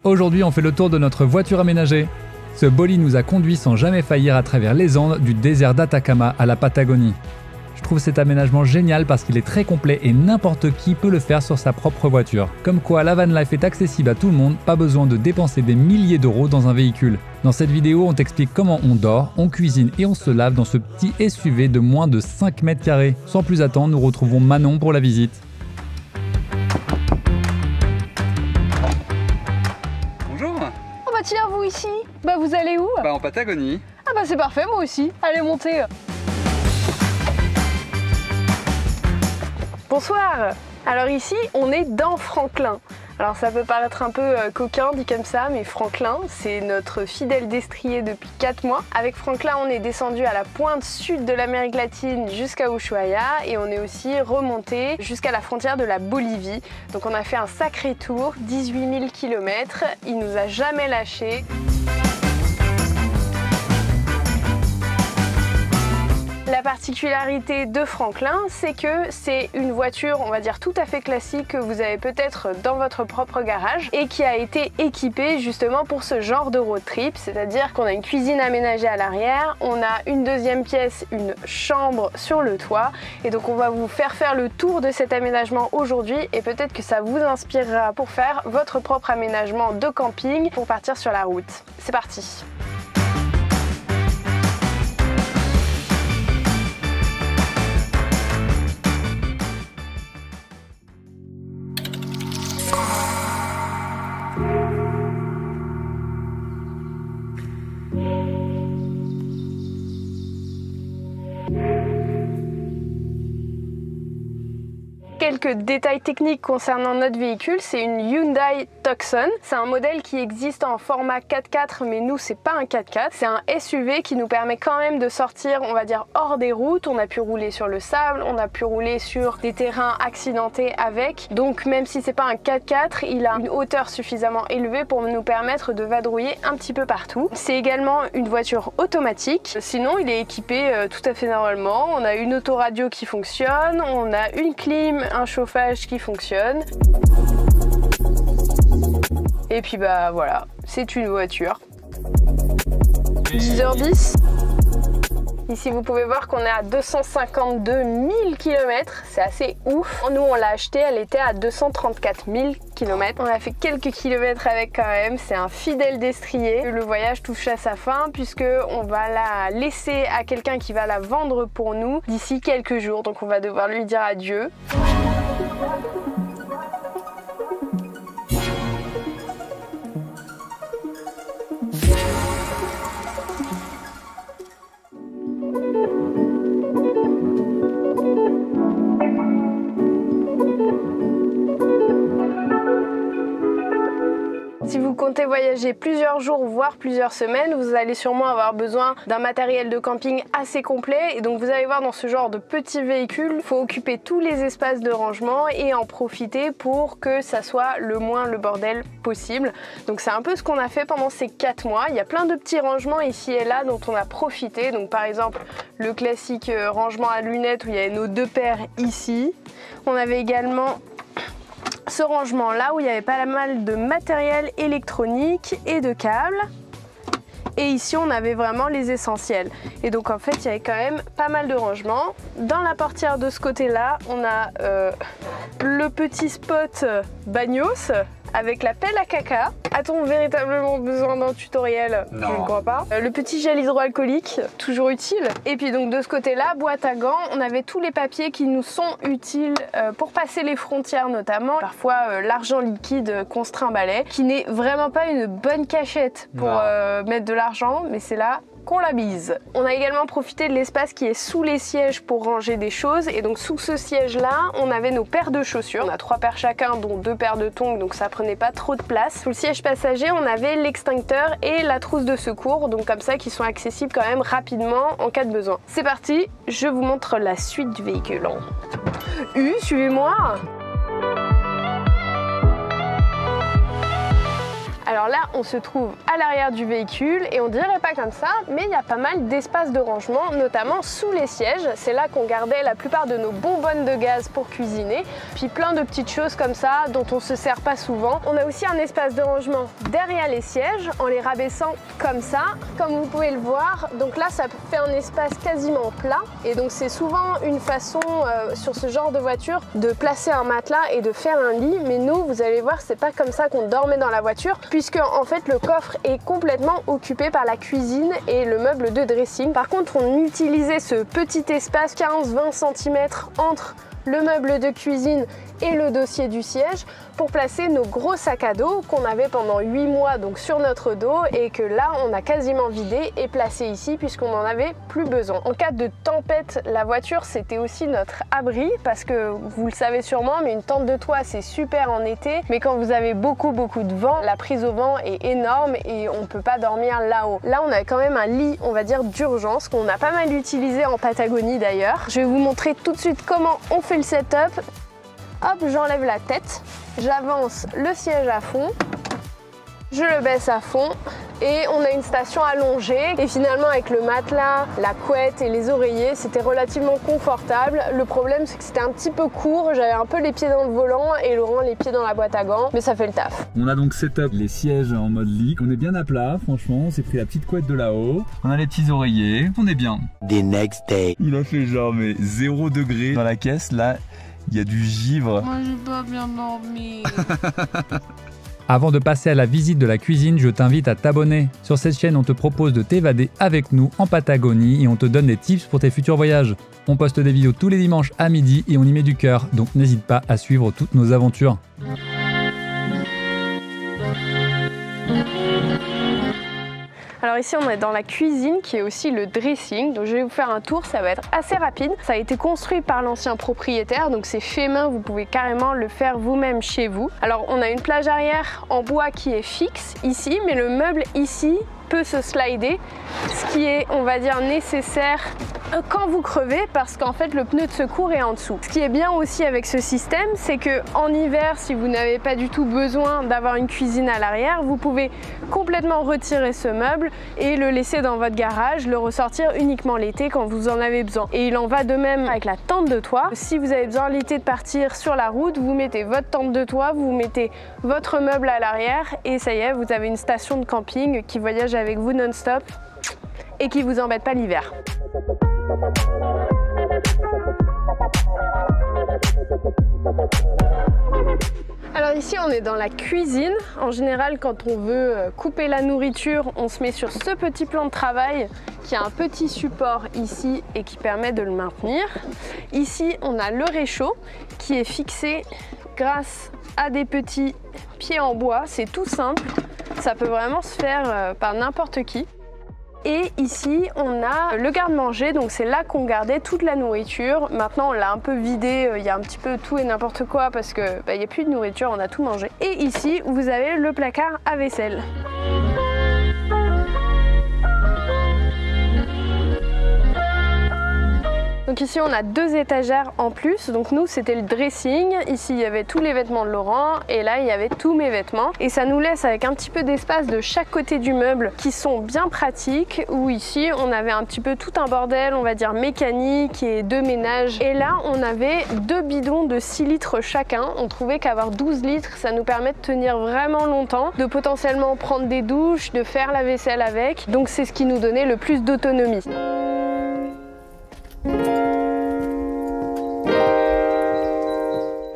Aujourd'hui, on fait le tour de notre voiture aménagée. Ce bolide nous a conduit sans jamais faillir à travers les Andes du désert d'Atacama à la Patagonie. Je trouve cet aménagement génial parce qu'il est très complet et n'importe qui peut le faire sur sa propre voiture. Comme quoi la van life est accessible à tout le monde, pas besoin de dépenser des milliers d'euros dans un véhicule. Dans cette vidéo, on t'explique comment on dort, on cuisine et on se lave dans ce petit SUV de moins de 5 mètres carrés. Sans plus attendre, nous retrouvons Manon pour la visite. Oh bah tiens, vous ici, bah vous allez où? Bah en Patagonie. Ah bah c'est parfait, moi aussi. Allez, montez. Bonsoir. Alors ici, on est dans Franklin. Alors ça peut paraître un peu coquin dit comme ça, mais Franklin, c'est notre fidèle destrier depuis 4 mois. Avec Franklin, on est descendu à la pointe sud de l'Amérique latine jusqu'à Ushuaia et on est aussi remonté jusqu'à la frontière de la Bolivie. Donc on a fait un sacré tour, 18 000 km, il nous a jamais lâchés. La particularité de Franklin, c'est que c'est une voiture, on va dire tout à fait classique, que vous avez peut-être dans votre propre garage et qui a été équipée justement pour ce genre de road trip, c'est-à-dire qu'on a une cuisine aménagée à l'arrière, on a une deuxième pièce, une chambre sur le toit, et donc on va vous faire le tour de cet aménagement aujourd'hui et peut-être que ça vous inspirera pour faire votre propre aménagement de camping pour partir sur la route. C'est parti! Quelques détails techniques concernant notre véhicule, c'est une Hyundai Tucson. C'est un modèle qui existe en format 4x4, mais nous c'est pas un 4x4, c'est un SUV qui nous permet quand même de sortir, on va dire, hors des routes. On a pu rouler sur le sable, on a pu rouler sur des terrains accidentés avec. Donc même si c'est pas un 4x4, il a une hauteur suffisamment élevée pour nous permettre de vadrouiller un petit peu partout. C'est également une voiture automatique. Sinon, il est équipé tout à fait normalement. On a une autoradio qui fonctionne, on a une clim, un chauffage qui fonctionne. Et puis bah voilà, c'est une voiture. 10h10. Ici vous pouvez voir qu'on est à 252 000 km, c'est assez ouf. Nous on l'a acheté, elle était à 234 000 km. On a fait quelques kilomètres avec quand même, c'est un fidèle destrier. Le voyage touche à sa fin puisque on va la laisser à quelqu'un qui va la vendre pour nous d'ici quelques jours. Donc on va devoir lui dire adieu. Si vous comptez voyager plusieurs jours, voire plusieurs semaines, vous allez sûrement avoir besoin d'un matériel de camping assez complet. Et donc vous allez voir, dans ce genre de petit véhicule, il faut occuper tous les espaces de rangement et en profiter pour que ça soit le moins le bordel possible. Donc c'est un peu ce qu'on a fait pendant ces 4 mois. Il y a plein de petits rangements ici et là dont on a profité. Donc par exemple, le classique rangement à lunettes où il y avait nos 2 paires ici. On avait également ce rangement là où il y avait pas mal de matériel électronique et de câbles. Et ici on avait vraiment les essentiels. Et donc en fait il y avait quand même pas mal de rangements. Dans la portière de ce côté là, on a le petit spot bagnos avec la pelle à caca. A-t-on véritablement besoin d'un tutoriel? Non. Je ne crois pas. Le petit gel hydroalcoolique, toujours utile. Et puis donc de ce côté-là, boîte à gants, on avait tous les papiers qui nous sont utiles pour passer les frontières notamment. Parfois l'argent liquide qu'on se trimbalait, qui n'est vraiment pas une bonne cachette pour mettre de l'argent, mais c'est là qu'on la bise. On a également profité de l'espace qui est sous les sièges pour ranger des choses, et donc sous ce siège là on avait nos paires de chaussures. On a 3 paires chacun, dont 2 paires de tongs, donc ça prenait pas trop de place. Sous le siège passager on avait l'extincteur et la trousse de secours, donc comme ça qui sont accessibles quand même rapidement en cas de besoin. C'est parti, je vous montre la suite du véhicule. Suivez-moi. Alors là, on se trouve à l'arrière du véhicule et on dirait pas comme ça, mais il y a pas mal d'espaces de rangement, notamment sous les sièges. C'est là qu'on gardait la plupart de nos bonbonnes de gaz pour cuisiner, puis plein de petites choses comme ça dont on se sert pas souvent. On a aussi un espace de rangement derrière les sièges en les rabaissant comme ça, comme vous pouvez le voir. Donc là, ça fait un espace quasiment plat et donc c'est souvent une façon sur ce genre de voiture de placer un matelas et de faire un lit, mais nous, vous allez voir, c'est pas comme ça qu'on dormait dans la voiture, puisque en fait le coffre est complètement occupé par la cuisine et le meuble de dressing. Par contre, on utilisait ce petit espace 15-20 cm entre le meuble de cuisine et le dossier du siège pour placer nos gros sacs à dos qu'on avait pendant 8 mois donc sur notre dos et que là on a quasiment vidé et placé ici puisqu'on n'en avait plus besoin. En cas de tempête, la voiture c'était aussi notre abri parce que vous le savez sûrement, mais une tente de toit c'est super en été, mais quand vous avez beaucoup de vent, la prise au vent est énorme et on ne peut pas dormir là-haut. Là on a quand même un lit, on va dire d'urgence, qu'on a pas mal utilisé en Patagonie d'ailleurs. Je vais vous montrer tout de suite comment on fait le setup. Hop, j'enlève la tête, j'avance le siège à fond, je le baisse à fond et on a une station allongée. Et finalement avec le matelas, la couette et les oreillers, c'était relativement confortable. Le problème c'est que c'était un petit peu court, j'avais un peu les pieds dans le volant et Laurent les pieds dans la boîte à gants, mais ça fait le taf. On a donc setup les sièges en mode lit, on est bien à plat, franchement, on s'est pris la petite couette de là-haut, on a les petits oreillers, on est bien. The next day. Il a fait genre mais 0 degré dans la caisse, là il y a du givre. Moi j'ai pas bien dormi. Avant de passer à la visite de la cuisine, je t'invite à t'abonner. Sur cette chaîne, on te propose de t'évader avec nous en Patagonie et on te donne des tips pour tes futurs voyages. On poste des vidéos tous les dimanches à midi et on y met du cœur, donc n'hésite pas à suivre toutes nos aventures. Alors ici on est dans la cuisine qui est aussi le dressing, donc je vais vous faire un tour, ça va être assez rapide. Ça a été construit par l'ancien propriétaire, donc c'est fait main, vous pouvez carrément le faire vous-même chez vous. Alors on a une plage arrière en bois qui est fixe ici, mais le meuble ici peut se slider, ce qui est, on va dire, nécessaire quand vous crevez parce qu'en fait le pneu de secours est en dessous. Ce qui est bien aussi avec ce système, c'est que en hiver, si vous n'avez pas du tout besoin d'avoir une cuisine à l'arrière, vous pouvez complètement retirer ce meuble et le laisser dans votre garage, le ressortir uniquement l'été quand vous en avez besoin. Et il en va de même avec la tente de toit. Si vous avez besoin l'été de partir sur la route, vous mettez votre tente de toit, vous mettez votre meuble à l'arrière et ça y est, vous avez une station de camping qui voyage avec vous non-stop et qui vous embête pas l'hiver. Alors ici on est dans la cuisine. En général quand on veut couper la nourriture, on se met sur ce petit plan de travail qui a un petit support ici et qui permet de le maintenir. Ici on a le réchaud qui est fixé grâce à des petits pieds en bois. C'est tout simple, ça peut vraiment se faire par n'importe qui. Et ici, on a le garde-manger, donc c'est là qu'on gardait toute la nourriture. Maintenant, on l'a un peu vidé, il y a un petit peu tout et n'importe quoi parce que il n'y a plus de nourriture, on a tout mangé. Et ici, vous avez le placard à vaisselle. Donc ici on a 2 étagères en plus, donc nous c'était le dressing, ici il y avait tous les vêtements de Laurent et là il y avait tous mes vêtements et ça nous laisse avec un petit peu d'espace de chaque côté du meuble qui sont bien pratiques, où ici on avait un petit peu tout un bordel, on va dire mécanique et de ménage, et là on avait 2 bidons de 6 litres chacun. On trouvait qu'avoir 12 litres ça nous permet de tenir vraiment longtemps, de potentiellement prendre des douches, de faire la vaisselle avec, donc c'est ce qui nous donnait le plus d'autonomie.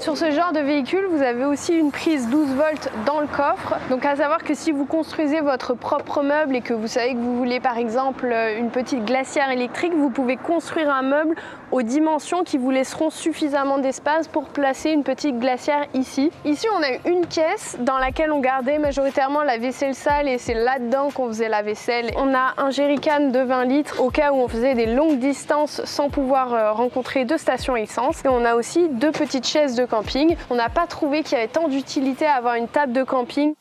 Sur ce genre de véhicule, vous avez aussi une prise 12 volts dans le coffre. Donc à savoir que si vous construisez votre propre meuble et que vous savez que vous voulez par exemple une petite glacière électrique, vous pouvez construire un meuble aux dimensions qui vous laisseront suffisamment d'espace pour placer une petite glacière ici. Ici on a une caisse dans laquelle on gardait majoritairement la vaisselle sale et c'est là-dedans qu'on faisait la vaisselle. On a un jerrycan de 20 litres au cas où on faisait des longues distances sans pouvoir rencontrer de station essence. Et on a aussi 2 petites chaises de camping. On n'a pas trouvé qu'il y avait tant d'utilité à avoir une table de camping.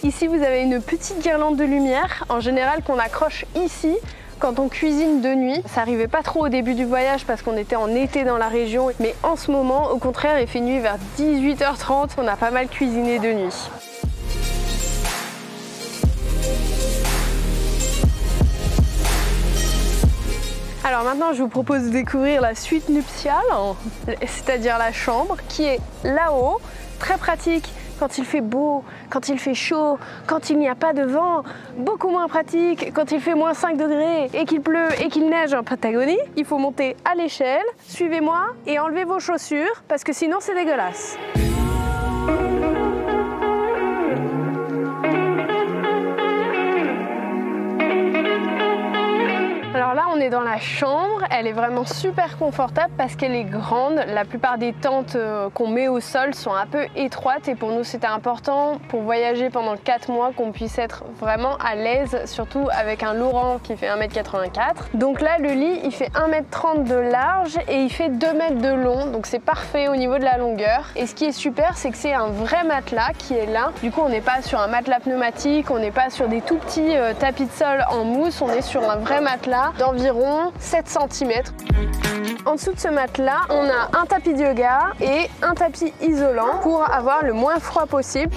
Ici vous avez une petite guirlande de lumière, en général qu'on accroche ici quand on cuisine de nuit. Ça arrivait pas trop au début du voyage parce qu'on était en été dans la région, mais en ce moment, au contraire, il fait nuit vers 18h30. On a pas mal cuisiné de nuit. Alors maintenant, je vous propose de découvrir la suite nuptiale, c'est-à-dire la chambre, qui est là-haut, très pratique quand il fait beau, quand il fait chaud, quand il n'y a pas de vent, beaucoup moins pratique quand il fait moins 5 degrés et qu'il pleut et qu'il neige en Patagonie. Il faut monter à l'échelle, suivez-moi et enlevez vos chaussures parce que sinon c'est dégueulasse. Alors là, on est dans la chambre, elle est vraiment super confortable parce qu'elle est grande. La plupart des tentes qu'on met au sol sont un peu étroites et pour nous c'était important pour voyager pendant 4 mois qu'on puisse être vraiment à l'aise, surtout avec un Laurent qui fait 1m84. Donc là, le lit, il fait 1m30 de large et il fait 2 mètres de long, donc c'est parfait au niveau de la longueur. Et ce qui est super, c'est que c'est un vrai matelas qui est là. Du coup, on n'est pas sur un matelas pneumatique, on n'est pas sur des tout petits tapis de sol en mousse, on est sur un vrai matelas d'environ 7 cm. En dessous de ce matelas, on a un tapis de yoga et un tapis isolant pour avoir le moins froid possible.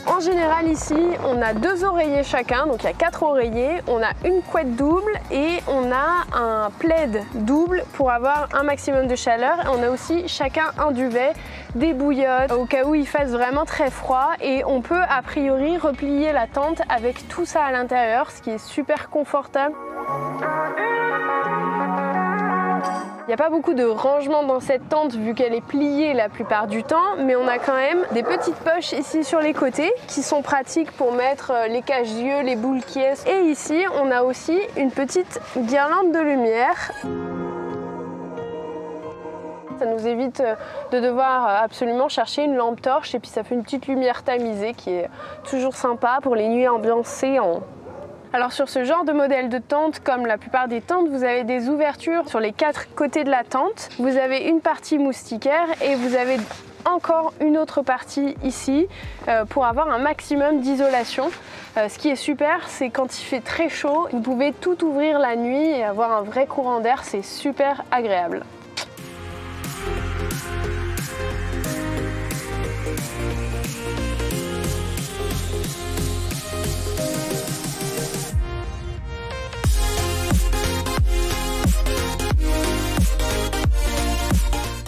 En général ici, on a 2 oreillers chacun, donc il y a 4 oreillers, on a une couette double et on a un plaid double pour avoir un maximum de chaleur. Et on a aussi chacun un duvet, des bouillottes au cas où il fasse vraiment très froid et on peut a priori replier la tente avec tout ça à l'intérieur, ce qui est super confortable. Il n'y a pas beaucoup de rangement dans cette tente vu qu'elle est pliée la plupart du temps, mais on a quand même des petites poches ici sur les côtés qui sont pratiques pour mettre les cache-yeux, les boules qui est. Et ici, on a aussi une petite guirlande de lumière. Ça nous évite de devoir absolument chercher une lampe torche et puis ça fait une petite lumière tamisée qui est toujours sympa pour les nuits ambiancées en... Alors sur ce genre de modèle de tente, comme la plupart des tentes, vous avez des ouvertures sur les 4 côtés de la tente. Vous avez une partie moustiquaire et vous avez encore une autre partie ici pour avoir un maximum d'isolation. Ce qui est super, c'est quand il fait très chaud, vous pouvez tout ouvrir la nuit et avoir un vrai courant d'air, c'est super agréable.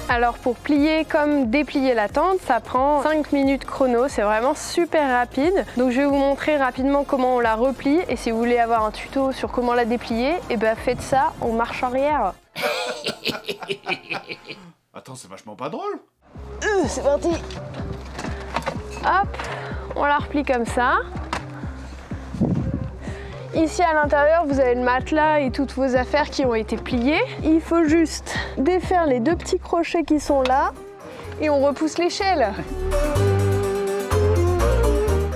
Alors pour plier comme déplier la tente, ça prend 5 minutes chrono, c'est vraiment super rapide. Donc je vais vous montrer rapidement comment on la replie et si vous voulez avoir un tuto sur comment la déplier, et ben faites ça en marche arrière. Attends, c'est vachement pas drôle. C'est parti. Hop, on la replie comme ça. Ici à l'intérieur, vous avez le matelas et toutes vos affaires qui ont été pliées. Il faut juste défaire les 2 petits crochets qui sont là et on repousse l'échelle.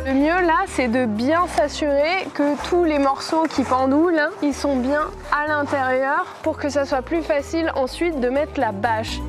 Le mieux là, c'est de bien s'assurer que tous les morceaux qui pendouillent, ils sont bien à l'intérieur pour que ça soit plus facile ensuite de mettre la bâche.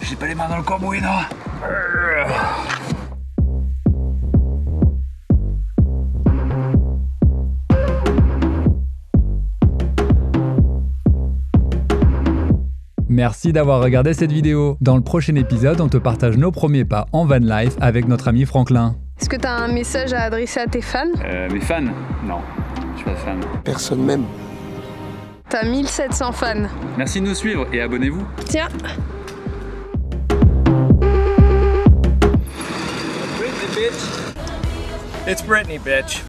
J'ai pas les mains dans le cambouis, non. Merci d'avoir regardé cette vidéo. Dans le prochain épisode, on te partage nos premiers pas en van life avec notre ami Franklin. Est-ce que tu as un message à adresser à tes fans? Mes fans? Non, je suis pas fan. Personne m'aime. T'as 1700 fans. Merci de nous suivre et abonnez-vous. Tiens. It's Britney, bitch.